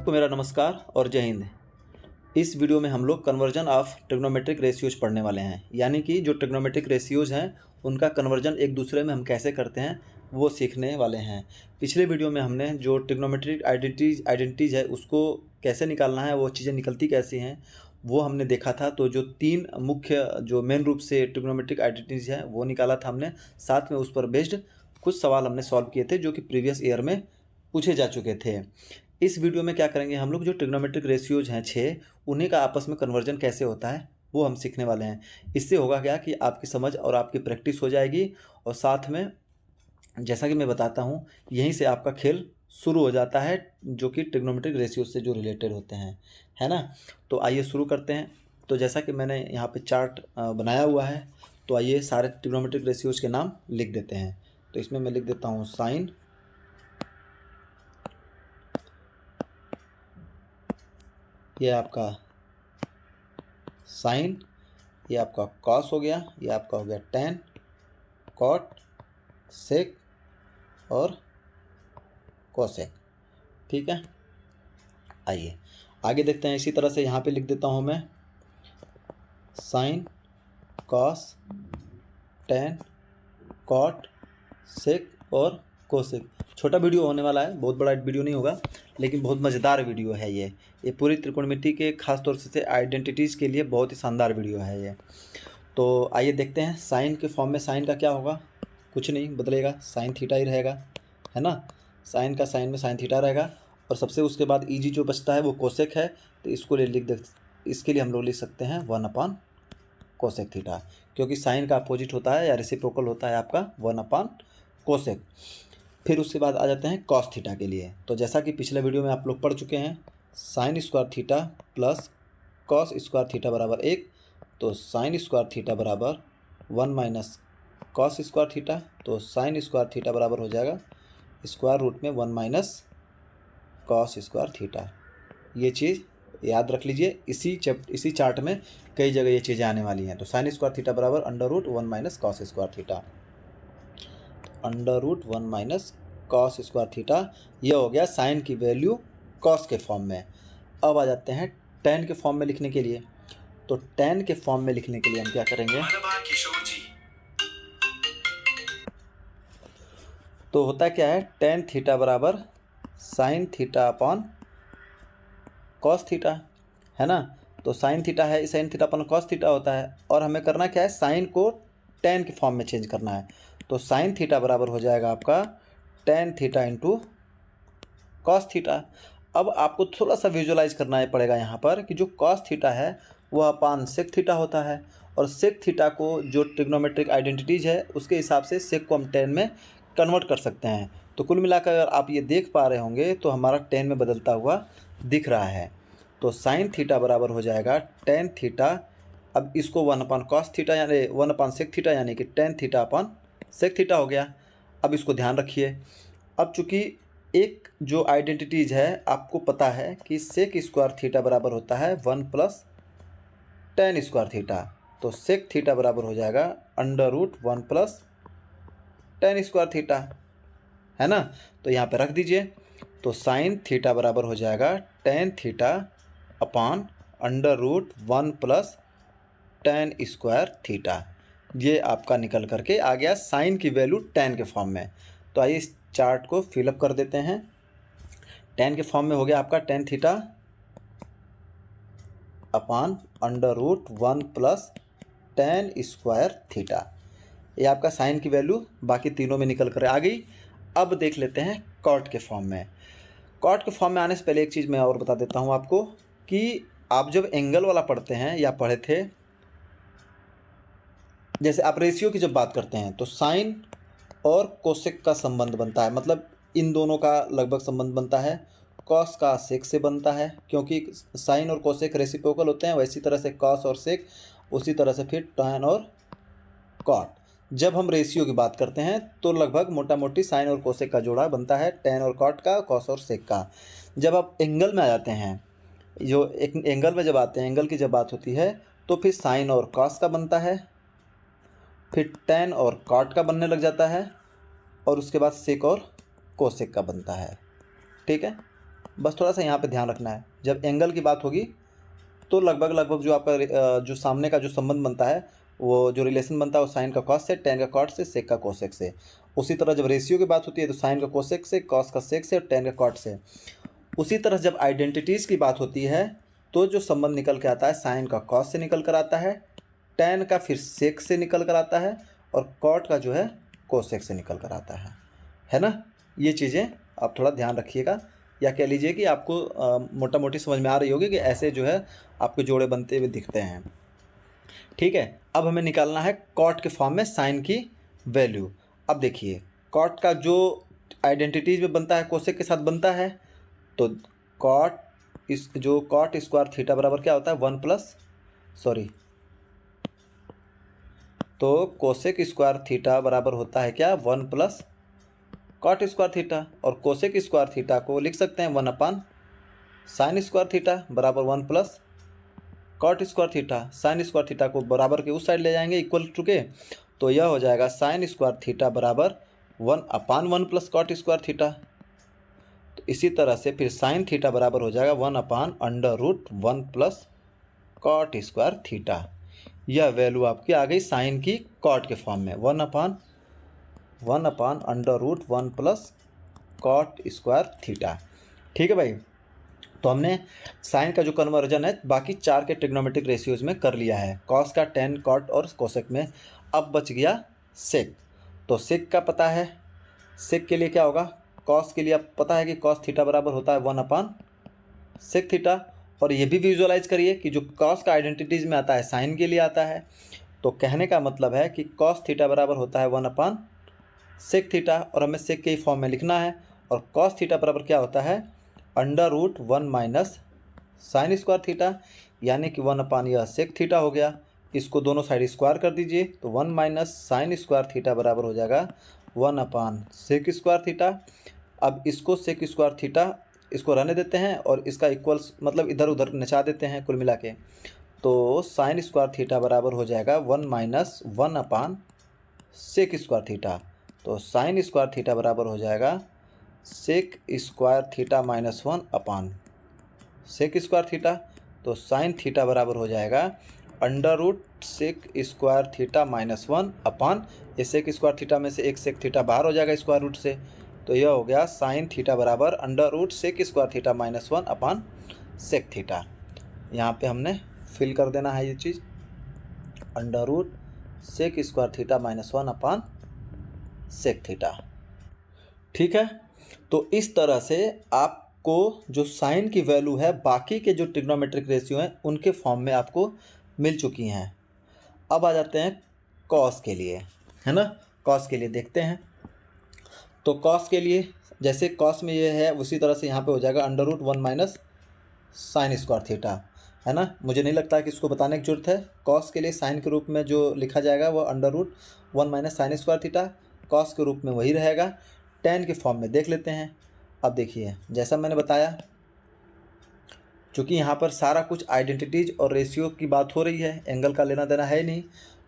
सबको मेरा नमस्कार और जय हिंद। इस वीडियो में हम लोग कन्वर्जन ऑफ ट्रिग्नोमेट्रिक रेशियोज पढ़ने वाले हैं, यानी कि जो ट्रिग्नोमेट्रिक रेशियोज हैं उनका कन्वर्जन एक दूसरे में हम कैसे करते हैं वो सीखने वाले हैं। पिछले वीडियो में हमने जो ट्रिग्नोमेट्रिक आइडेंटिटीज़ है उसको कैसे निकालना है, वो चीज़ें निकलती कैसी हैं वो हमने देखा था। तो जो तीन मुख्य जो मेन रूप से ट्रिग्नोमेट्रिक आइडेंटिटीज़ है वो निकाला था हमने, साथ में उस पर बेस्ड कुछ सवाल हमने सॉल्व किए थे जो कि प्रीवियस ईयर में पूछे जा चुके थे। इस वीडियो में क्या करेंगे हम लोग, जो ट्रिग्नोमेट्रिक रेशियोज हैं 6, उन्हीं का आपस में कन्वर्जन कैसे होता है वो हम सीखने वाले हैं। इससे होगा क्या कि आपकी समझ और आपकी प्रैक्टिस हो जाएगी, और साथ में जैसा कि मैं बताता हूँ यहीं से आपका खेल शुरू हो जाता है जो कि ट्रिग्नोमेट्रिक रेशियोज से जो रिलेटेड होते हैं, है ना। तो आइए शुरू करते हैं। तो जैसा कि मैंने यहाँ पे चार्ट बनाया हुआ है, तो आइए सारे ट्रिग्नोमेट्रिक रेशियोज के नाम लिख देते हैं। तो इसमें मैं लिख देता हूँ साइन, ये आपका साइन, ये आपका कॉस हो गया, ये आपका हो गया टेन, कॉट, सेक और कोसेक। ठीक है, आइए आगे देखते हैं। इसी तरह से यहाँ पे लिख देता हूँ मैं साइन, कॉस, टेन, कॉट, सेक और कोसेक। छोटा वीडियो होने वाला है, बहुत बड़ा वीडियो नहीं होगा, लेकिन बहुत मज़ेदार वीडियो है ये पूरी त्रिकोणमिति के खास तौर से आइडेंटिटीज़ के लिए बहुत ही शानदार वीडियो है ये। तो आइए देखते हैं। साइन के फॉर्म में साइन का क्या होगा, कुछ नहीं बदलेगा, साइन थीटा ही रहेगा, है ना। साइन का साइन में साइन थीटा रहेगा, और सबसे उसके बाद ईजी जो बचता है वो कोसेक है। तो इसको इसके लिए हम लोग लिख सकते हैं 1/कोसेक थीटा, क्योंकि साइन का अपोजिट होता है या रेसिप्रोकल होता है आपका 1/कोसेक। फिर उसके बाद आ जाते हैं कॉस थीटा के लिए। तो जैसा कि पिछले वीडियो में आप लोग पढ़ चुके हैं, sign square theta plus cos square theta बराबर 1। तो साइन स्क्वायर थीटा बराबर 1 माइनस कॉस स्क्वायर थीटा। तो साइन स्क्वायर थीटा बराबर हो जाएगा स्क्वायर रूट में 1 माइनस कॉस स्क्वायर थीटा। ये चीज़ याद रख लीजिए, इसी चार्ट में कई जगह ये चीज़ें आने वाली हैं। तो साइन स्क्वायर थीटा बराबर under root 1 minus cos square theta, under root 1 minus cos square theta. ये हो गया साइन की वैल्यू कॉस के फॉर्म में। अब आ जाते हैं टेन के फॉर्म में लिखने के लिए। तो टेन के फॉर्म में लिखने के लिए हम क्या करेंगे, तो होता क्या है, टेन थीटा बराबर sine theta upon cos theta, है ना। तो साइन थीटा है, sine theta upon cos theta होता है, और हमें करना क्या है, साइन को टेन के फॉर्म में चेंज करना है। तो साइन थीटा बराबर हो जाएगा आपका tan theta into cos theta. अब आपको थोड़ा सा विजुअलाइज करना पड़ेगा यहाँ पर कि जो कॉस थीटा है वह अपान सेक थीटा होता है, और सेक थीटा को जो ट्रिग्नोमेट्रिक आइडेंटिटीज़ है उसके हिसाब से सेक को हम टेन में कन्वर्ट कर सकते हैं। तो कुल मिलाकर अगर आप ये देख पा रहे होंगे तो हमारा टेन में बदलता हुआ दिख रहा है। तो साइन थीटा बराबर हो जाएगा टेन थीटा, अब इसको 1/कॉस थीटा यानी 1/सेक थीटा यानी कि tan theta upon sec theta हो गया। अब इसको ध्यान रखिए, अब चूँकि एक जो आइडेंटिटीज़ है आपको पता है कि सेक स्क्वायर थीटा बराबर होता है 1 प्लस टेन स्क्वायर थीटा। तो सेक थीटा बराबर हो जाएगा under root 1 plus tan square theta, है ना। तो यहाँ पे रख दीजिए। तो साइन थीटा बराबर हो जाएगा tan theta upon under root 1 plus tan square theta. ये आपका निकल करके आ गया साइन की वैल्यू टेन के फॉर्म में। तो आइए इस चार्ट को फिलअप कर देते हैं। टेन के फॉर्म में हो गया आपका tan theta upon under root 1 plus tan square theta. ये आपका साइन की वैल्यू बाकी तीनों में निकल कर आ गई। अब देख लेते हैं कॉट के फॉर्म में। कॉट के फॉर्म में आने से पहले एक चीज़ मैं और बता देता हूँ आपको कि आप जब एंगल वाला पढ़ते हैं या पढ़े थे, जैसे आप रेशियो की जब बात करते हैं तो साइन और कोसेक का संबंध बनता है, मतलब इन दोनों का लगभग संबंध बनता है। कॉस का सेक से बनता है, क्योंकि साइन और कोसेक रेसिप्रोकल होते हैं, वैसी तरह से कॉस और सेक, उसी तरह से फिर टैन और कॉट। जब हम रेशियो की बात करते हैं तो लगभग मोटा मोटी साइन और कोसेक का जोड़ा बनता है, टैन और कॉट का, कॉस और सेक का। जब आप एंगल में आ जाते हैं, जो एक एंगल में जब आते हैं, एंगल की जब बात होती है तो फिर साइन और कॉस का बनता है, फिर टैन और कॉट का बनने लग जाता है, और उसके बाद सेक और कोसेक का बनता है। ठीक है, बस थोड़ा सा यहाँ पे ध्यान रखना है, जब एंगल की बात होगी तो लगभग जो आपका जो सामने का जो संबंध बनता है, वो जो रिलेशन बनता है वो साइन का कॉस से, टेन का कॉट से, सेक का कोसेक से। उसी तरह जब रेशियो की बात होती है तो साइन का कोसेक से, कॉस का सेक से और टेन का कॉट से। उसी तरह जब आइडेंटिटीज़ की बात होती है तो जो संबंध निकल के आता है साइन का कॉस से निकल कर आता है, टेन का फिर सेक से निकल कर आता है और कॉट का जो है कोसेक से निकल कर आता है ना। ये चीज़ें आप थोड़ा ध्यान रखिएगा, या कह लीजिए कि आपको मोटा मोटी समझ में आ रही होगी कि ऐसे जो है आपके जोड़े बनते हुए दिखते हैं। ठीक है, अब हमें निकालना है कॉट के फॉर्म में साइन की वैल्यू। अब देखिए कॉट का जो आइडेंटिटीज में बनता है कोसेक के साथ बनता है, तो कॉट स्क्वायर थीटा बराबर क्या होता है, तो कोसेक स्क्वायर थीटा बराबर होता है क्या, 1 प्लस कॉट स्क्वायर थीटा। और कोसेक स्क्वायर थीटा को लिख सकते हैं 1 साइन स्क्वायर थीटा बराबर 1 plus cot square theta. Sine square theta को बराबर के उस साइड ले जाएंगे इक्वल टू के, तो यह हो जाएगा साइन स्क्वायर थीटा बराबर 1/1 प्लस कॉट स्क्वायर थीटा। तो इसी तरह से फिर साइन थीटा बराबर हो जाएगा 1/√1 प्लस कॉट स्क्वायर थीटा। यह वैल्यू आपकी आ गई साइन की कॉट के फॉर्म में, 1/√1 प्लस कॉट स्क्वायर थीटा। ठीक है भाई, तो हमने साइन का जो कन्वर्जन है बाकी 4 के ट्रिग्नोमेट्रिक रेशियोज में कर लिया है, कॉस का, टेन, कॉट और कोसेक में। अब बच गया सेक। तो सेक का पता है, सेक के लिए क्या होगा, कॉस के लिए अब पता है कि कॉस थीटा बराबर होता है 1/सेक थीटा। और ये भी विजुअलाइज करिए कि जो कॉस का आइडेंटिटीज में आता है साइन के लिए आता है। तो कहने का मतलब है कि कॉस थीटा बराबर होता है 1/सेक थीटा, और हमें सेक के ही फॉर्म में लिखना है। और कॉस थीटा बराबर क्या होता है, √1 माइनस साइन स्क्वायर थीटा, यानी कि 1 यह सेक थीटा हो गया। इसको दोनों साइड स्क्वायर कर दीजिए, तो 1 माइनस साइन स्क्वायर थीटा बराबर हो जाएगा 1/सेक स्क्वायर थीटा। अब इसको सेक स्क्वायर थीटा इसको रहने देते हैं और इसका इक्वल्स मतलब इधर उधर नचा देते हैं कुल मिला के। तो साइन स्क्वायर थीटा बराबर हो जाएगा 1 माइनस 1/सेक स्क्वायर थीटा। तो साइन स्क्वायर थीटा बराबर हो जाएगा सेक स्क्वायर थीटा माइनस 1/सेक स्क्वायर थीटा। तो साइन थीटा बराबर हो जाएगा √सेक स्क्वायर थीटा माइनस 1/, ये सेक स्क्वायर थीटा में से एक सेक थीटा बाहर हो जाएगा स्क्वायर रूट से, तो यह हो गया साइन थीटा बराबर √सेक स्क्वायर थीटा माइनस 1/सेक थीटा। यहाँ पे हमने फिल कर देना है ये चीज़, √सेक स्क्वायर थीटा माइनस 1/सेक थीटा। ठीक है, तो इस तरह से आपको जो साइन की वैल्यू है बाकी के जो ट्रिग्नोमेट्रिक रेशियो हैं उनके फॉर्म में आपको मिल चुकी हैं। अब आ जाते हैं कॉस के लिए, है ना। कॉस के लिए देखते हैं, तो कॉस के लिए जैसे कॉस में ये है उसी तरह से यहाँ पे हो जाएगा √1 माइनस साइन स्क्वायर थीटा, है ना। मुझे नहीं लगता कि इसको बताने की जरूरत है। कॉस के लिए साइन के रूप में जो लिखा जाएगा वो √1 minus sine square theta, cos के रूप में वही रहेगा। टेन के फॉर्म में देख लेते हैं। अब देखिए जैसा मैंने बताया, चूँकि यहाँ पर सारा कुछ आइडेंटिटीज और रेशियो की बात हो रही है, एंगल का लेना देना है नहीं,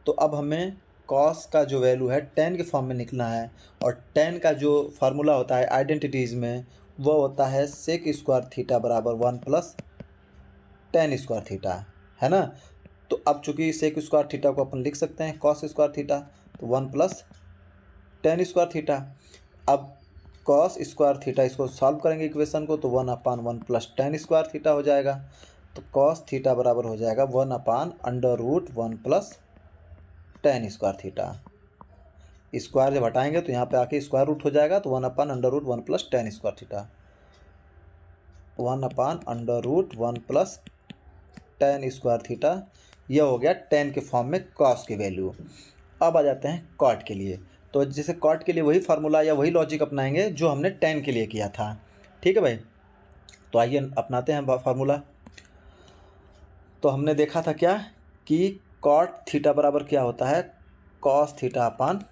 तो अब हमें कॉस का जो वैल्यू है टेन के फॉर्म में निकलना है। और टेन का जो फार्मूला होता है आइडेंटिटीज़ में वो होता है सेक स्क्वायर थीटा बराबर 1 प्लस टेन स्क्वायर थीटा, है ना। तो अब चूँकि सेक स्क्वायर थीटा को अपन लिख सकते हैं कॉस स्क्वायर थीटा, तो 1 प्लस टेन स्क्वायर थीटा। अब कॉस स्क्वायर थीटा इसको सॉल्व करेंगे इक्वेशन को, तो 1/1 प्लस टेन स्क्वायर थीटा हो जाएगा। तो कॉस थीटा बराबर हो जाएगा 1/√1 plus tan square theta. Square जब हटाएंगे तो यहाँ पे आके स्क्वायर रूट हो जाएगा, तो 1/√1 plus tan square theta, 1/√1 plus tan square theta. यह हो गया टेन के फॉर्म में कॉस की वैल्यू। अब आ जाते हैं कॉट के लिए। तो जैसे कॉट के लिए वही फार्मूला या वही लॉजिक अपनाएंगे जो हमने टेन के लिए किया था। ठीक है भाई, तो आइए अपनाते हैं फार्मूला। तो हमने देखा था क्या कि कॉट थीटा बराबर क्या होता है, cos theta upon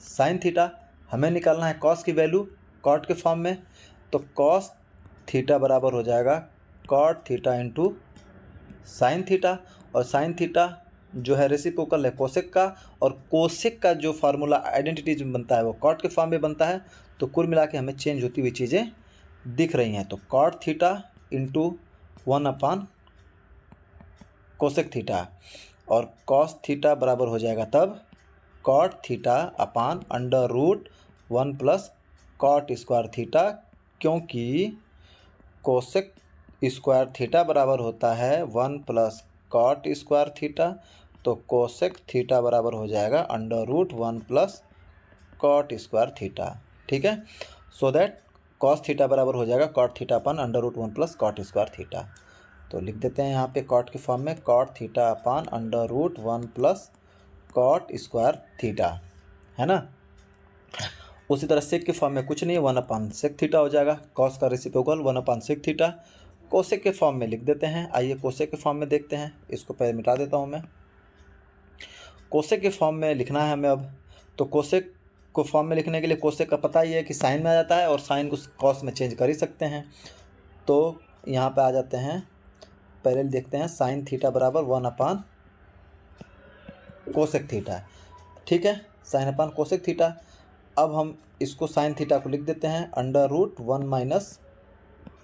sine theta. हमें निकालना है कॉस की वैल्यू कॉट के फॉर्म में, तो कॉस थीटा बराबर हो जाएगा cot theta into sine theta. और साइन थीटा जो है रेसिप्रोकल है कोसेक का, और कोसेक का जो फार्मूला आइडेंटिटीज में बनता है वो कॉट के फॉर्म में बनता है। तो कुल मिला के हमें चेंज होती हुई चीज़ें दिख रही हैं, तो cot theta into 1 cosec theta, और कॉस थीटा बराबर हो जाएगा तब cot theta upon under root 1 plus cot square theta, क्योंकि कोसेक स्क्वायर थीटा बराबर होता है 1 प्लस कॉट स्क्वायर थीटा, तो कोसेक थीटा बराबर हो जाएगा under root 1 plus cot square theta. ठीक है, सो दैट कॉस थीटा बराबर हो जाएगा cot theta upon under root 1 plus cot square theta. तो लिख देते हैं यहाँ पे कॉट के फॉर्म में cot theta upon under root 1 plus cot square theta, है ना। उसी तरह सेक के फॉर्म में कुछ नहीं है, 1 सेक थीटा हो जाएगा, कॉस का रेसिप्रोकल 1 सेक थीटा। कोसेक के फॉर्म में लिख देते हैं, आइए कोसेक के फॉर्म में देखते हैं, इसको पहले मिटा देता हूँ मैं। कोसेक के फॉर्म में लिखना है हमें अब, तो कोसेक को फॉर्म में लिखने के लिए कोसेक का पता ही है कि साइन में आ जाता है, और साइन को कॉस में चेंज कर ही सकते हैं। तो यहाँ पे आ जाते हैं, पहले देखते हैं साइन थीटा बराबर 1 कोसेक थीटा। ठीक है, साइन अपान कोसेक थीटा। अब हम इसको साइन थीटा को लिख देते हैं under root 1 minus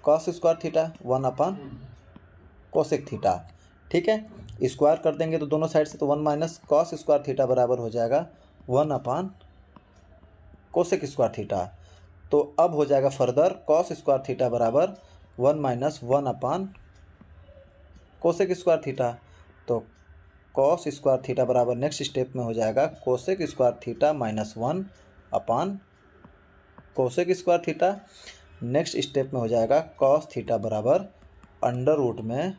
cos square theta 1 cosec theta. ठीक है, स्क्वायर कर देंगे तो दोनों साइड से, तो 1 माइनस कॉस स्क्वायर थीटा बराबर हो जाएगा 1 कोसेक स्क्वायर थीटा। तो अब हो जाएगा फर्दर कॉस स्क्वायर थीटा बराबर 1 माइनस 1 कोसेक स्क्वायर थीटा। तो कॉस स्क्वायर थीटा बराबर नेक्स्ट स्टेप में हो जाएगा cosec square theta minus 1 cosec square theta. Next step में हो जाएगा कॉस थीटा बराबर अंडर रूट में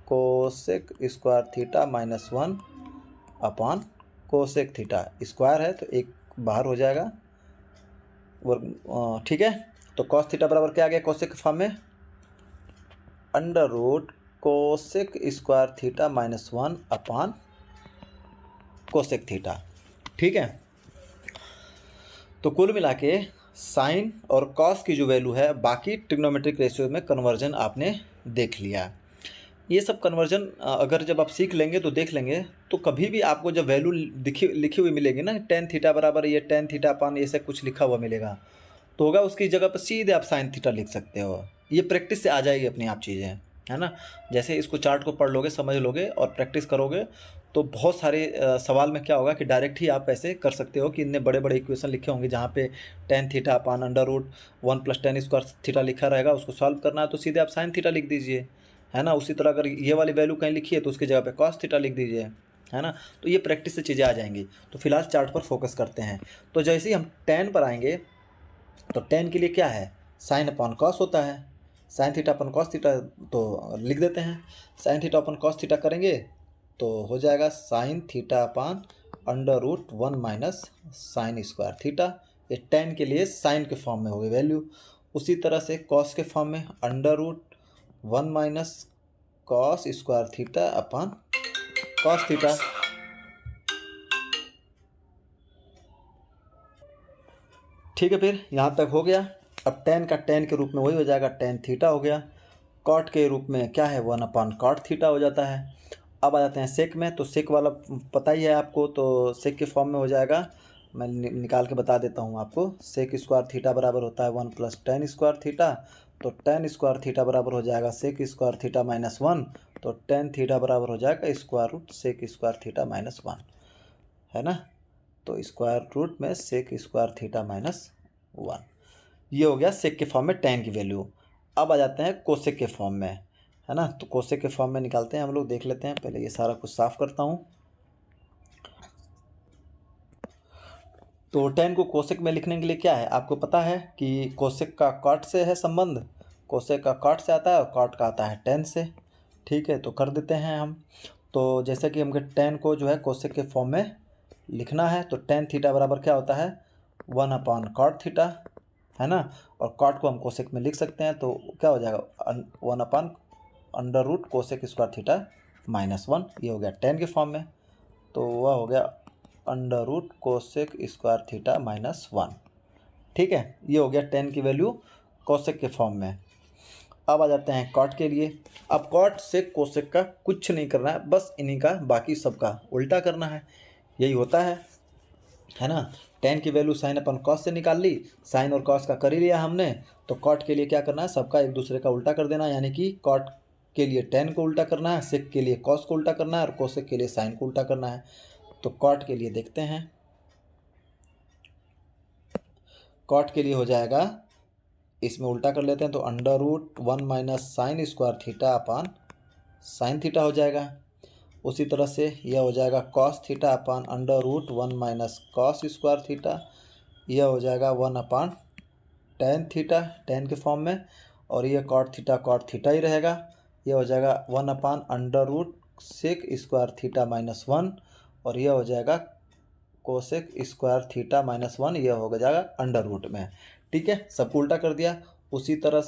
cosec square theta minus 1 cosec theta. Square है तो एक बाहर हो जाएगा वर्ग। ठीक है, तो कॉस थीटा बराबर क्या आ गया कोसेक के फॉर्म में under root cosec square theta minus 1 cosec theta. ठीक है, तो कुल मिला के साइन और कॉस की जो वैल्यू है बाकी ट्रिग्नोमेट्रिक रेशियो में कन्वर्जन आपने देख लिया। ये सब कन्वर्जन अगर जब आप सीख लेंगे तो देख लेंगे, तो कभी भी आपको जब वैल्यू लिखी हुई मिलेगी ना, टेन थीटा बराबर ये टेन थीटा अपान ये सब कुछ लिखा हुआ मिलेगा, तो होगा उसकी जगह पर सीधे आप साइन थीटा लिख सकते हो। ये प्रैक्टिस से आ जाएगी अपनी आप चीज़ें, है ना। जैसे इसको चार्ट को पढ़ लोगे, समझ लोगे और प्रैक्टिस करोगे, तो बहुत सारे सवाल में क्या होगा कि डायरेक्ट ही आप ऐसे कर सकते हो कि इतने बड़े बड़े इक्वेशन लिखे होंगे जहाँ पे tan theta upon under root 1 plus tan square theta लिखा रहेगा, उसको सॉल्व करना है तो सीधे आप साइन थीटा लिख दीजिए, है ना। उसी तरह अगर ये वाली वैल्यू कहीं लिखी है तो उसकी जगह पे कॉस थीटा लिख दीजिए, है ना। तो ये प्रैक्टिस से चीज़ें आ जाएंगी। तो फिलहाल चार्ट पर फोकस करते हैं। तो जैसे ही हम टेन पर आएंगे, तो टेन के लिए क्या है, साइन अपॉन कॉस होता है, sine theta upon cos theta तो लिख देते हैं। Sine theta upon cos theta करेंगे तो हो जाएगा sine theta upon under root 1 minus sine square theta. ये टेन के लिए साइन के फॉर्म में होगी वैल्यू। उसी तरह से कॉस के फॉर्म में under root 1 minus cos square theta upon cos theta. ठीक है, फिर यहाँ तक हो गया। अब टेन का टेन के रूप में वही हो जाएगा, टेन थीटा हो गया। कॉट के रूप में क्या है, 1 कॉट थीटा हो जाता है। अब आ जाते हैं सेक में, तो सेक वाला पता ही है आपको, तो सेक के फॉर्म में हो जाएगा, मैं निकाल के बता देता हूँ आपको। सेक स्क्वायर थीटा बराबर होता है 1 प्लस टेन स्क्वायर थीटा, तो टेन स्क्वायर थीटा बराबर हो जाएगा सेक स्क्वायर थीटा माइनस 1, तो टेन थीटा बराबर हो जाएगा square root sec square theta minus 1, है ना। तो स्क्वायर रूट में सेक स्क्वायर थीटा माइनस 1, ये हो गया सेक के फॉर्म में टेन की वैल्यू। अब आ जाते हैं कोसेक के फॉर्म में, है ना। तो कोसेक के फॉर्म में निकालते हैं हम लोग, देख लेते हैं। पहले ये सारा कुछ साफ करता हूँ। तो टेन को कोसेक में लिखने के लिए क्या है, आपको पता है कि कोसेक का कॉट से है संबंध, कोसेक का कॉट से आता है और कॉट का आता है टेन से। ठीक है, तो कर देते हैं हम। तो जैसे कि हमको टेन को जो है कोसेक के फॉर्म में लिखना है, तो टेन थीटा बराबर क्या होता है 1 कॉट थीटा, है ना। और कॉट को हम कोसेक में लिख सकते हैं, तो क्या हो जाएगा 1 under root cosec square theta minus 1, ये हो गया टेन के फॉर्म में। तो वह हो गया under root cosec square theta minus 1। ठीक है, ये हो गया टेन की वैल्यू कोसेक के फॉर्म में। अब आ जाते हैं कॉट के लिए। अब कॉट से कोसेक का कुछ नहीं करना है, बस इन्हीं का बाकी सबका उल्टा करना है, यही होता है ना। टेन की वैल्यू साइन अपन कॉस से निकाल ली, साइन और कॉस का कर ही लिया हमने। तो कॉट के लिए क्या करना है, सबका एक दूसरे का उल्टा कर देना, यानी कि कॉट के लिए टेन को उल्टा करना है, सेक के लिए कॉस को उल्टा करना है, और कोसेक के लिए साइन को उल्टा करना है। तो कॉट के लिए देखते हैं, कॉट के लिए हो जाएगा, इसमें उल्टा कर लेते हैं, तो under root 1 minus sine square theta upon sine theta हो जाएगा। उसी तरह से यह हो जाएगा cos theta upon under root 1 minus cos square theta, यह हो जाएगा 1 अपान टेन थीटा टेन के फॉर्म में, और यह कॉट थीटा ही रहेगा, यह हो जाएगा 1 upon under root sec square theta minus 1, और यह हो जाएगा कोसेक स्क्वायर थीटा माइनस 1, यह हो जाएगा अंडर रूट में। ठीक है, सबको उल्टा कर दिया। उसी तरह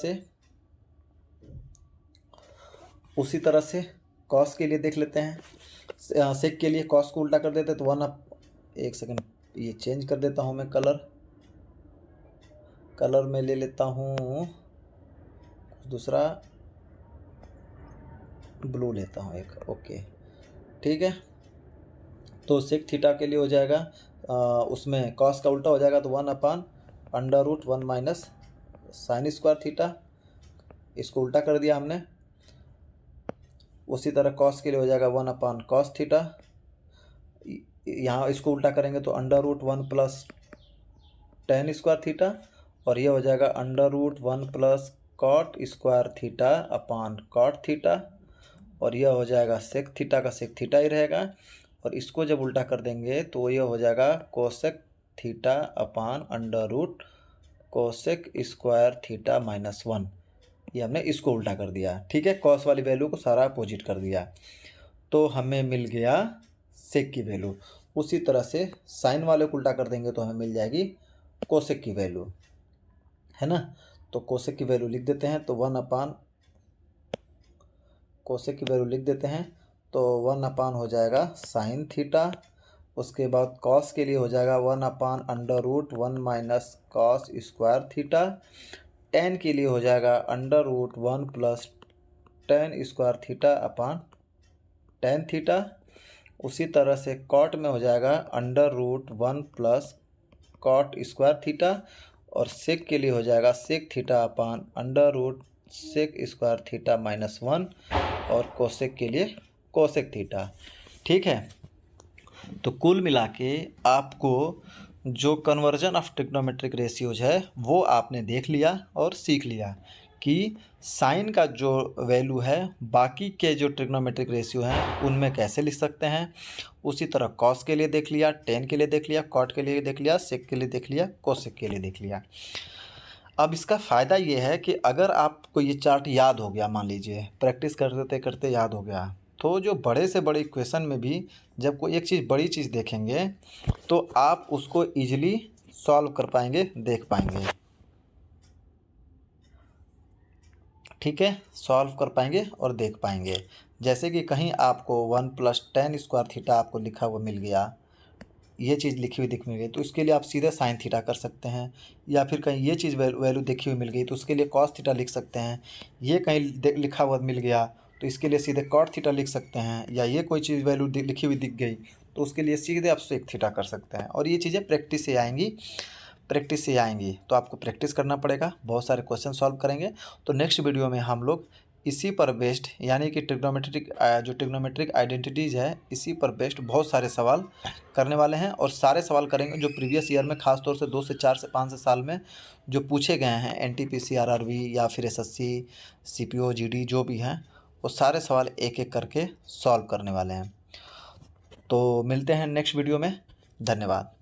से कॉस के लिए देख लेते हैं। सेक के लिए कॉस को उल्टा कर देते हैं, तो एक सेकंड ये चेंज कर देता हूँ मैं, कलर में ले लेता हूँ दूसरा, ब्लू लेता हूँ एक। ओके ठीक है, तो सेक थीटा के लिए हो जाएगा, उसमें कॉस का उल्टा हो जाएगा, तो 1 upon under root 1 minus sine square theta, इसको उल्टा कर दिया हमने। उसी तरह कॉस के लिए हो जाएगा 1 अपान कॉस थीटा, यहाँ इसको उल्टा करेंगे तो under root 1 plus tan square theta, और यह हो जाएगा under root 1 plus cot square theta upon cot theta, और यह हो जाएगा सेक थीटा का सेक थीटा ही रहेगा, और इसको जब उल्टा कर देंगे तो यह हो जाएगा cosec theta upon under root cosec square theta minus 1, ये हमने इसको उल्टा कर दिया। ठीक है, कॉस वाली वैल्यू को सारा अपोजिट कर दिया, तो हमें मिल गया सेक की वैल्यू। उसी तरह से साइन वाले को उल्टा कर देंगे तो हमें मिल जाएगी कोसेक की वैल्यू, है ना। तो कोसेक की वैल्यू लिख देते हैं, तो 1 अपान कोसेक की वैल्यू लिख देते हैं, तो 1 अपान हो जाएगा साइन थीटा। उसके बाद कॉस के लिए हो जाएगा 1 upon under root 1 minus cos square theta. Tan के लिए हो जाएगा under root 1 plus tan square theta upon tan theta. उसी तरह से कॉट में हो जाएगा under root 1 plus cot square theta, और सेक के लिए हो जाएगा sec theta upon under root sec square theta minus 1, और कोसेक के लिए कोसेक थीटा। ठीक है, तो कुल मिला के आपको जो कन्वर्जन ऑफ ट्रिग्नोमेट्रिक रेशियोज है वो आपने देख लिया और सीख लिया कि साइन का जो वैल्यू है बाकी के जो ट्रिग्नोमेट्रिक रेशियो हैं उनमें कैसे लिख सकते हैं। उसी तरह कॉस के लिए देख लिया, टेन के लिए देख लिया, कॉट के लिए देख लिया, सेक के लिए देख लिया, कोसेक के लिए देख लिया। अब इसका फ़ायदा ये है कि अगर आपको ये चार्ट याद हो गया, मान लीजिए प्रैक्टिस करते करते याद हो गया, तो जो बड़े से बड़े इक्वेशन में भी जब कोई एक बड़ी चीज़ देखेंगे तो आप उसको ईजिली सॉल्व कर पाएंगे, देख पाएंगे। ठीक है, सॉल्व कर पाएंगे और देख पाएंगे। जैसे कि कहीं आपको 1 प्लस टेन स्क्वायर थीटा आपको लिखा हुआ मिल गया, ये चीज़ लिखी हुई दिख मिल गई, तो इसके लिए आप सीधे साइन थीटा कर सकते हैं। या फिर कहीं ये चीज़ वैल्यू देखी हुई मिल गई तो उसके लिए कॉस थीटा लिख सकते हैं। ये कहीं लिखा हुआ मिल गया तो इसके लिए सीधे कॉट थीटा लिख सकते हैं। या ये कोई चीज़ वैल्यू लिखी हुई दिख गई तो उसके लिए सीधे आप सेक थीटा कर सकते हैं। और ये चीज़ें प्रैक्टिस से आएंगी, तो आपको प्रैक्टिस करना पड़ेगा, बहुत सारे क्वेश्चन सॉल्व करेंगे। तो नेक्स्ट वीडियो में हम लोग इसी पर बेस्ड, यानी कि ट्रिग्नोमेट्रिक आइडेंटिटीज़ है, इसी पर बेस्ड बहुत सारे सवाल करने वाले हैं। और सारे सवाल करेंगे जो प्रीवियस ईयर में खास तौर से 2 से 4 से 5 साल में जो पूछे गए हैं, NTPC RRB या फिर SSC CPO GD जो भी हैं, वो सारे सवाल एक एक करके सॉल्व करने वाले हैं। तो मिलते हैं नेक्स्ट वीडियो में, धन्यवाद।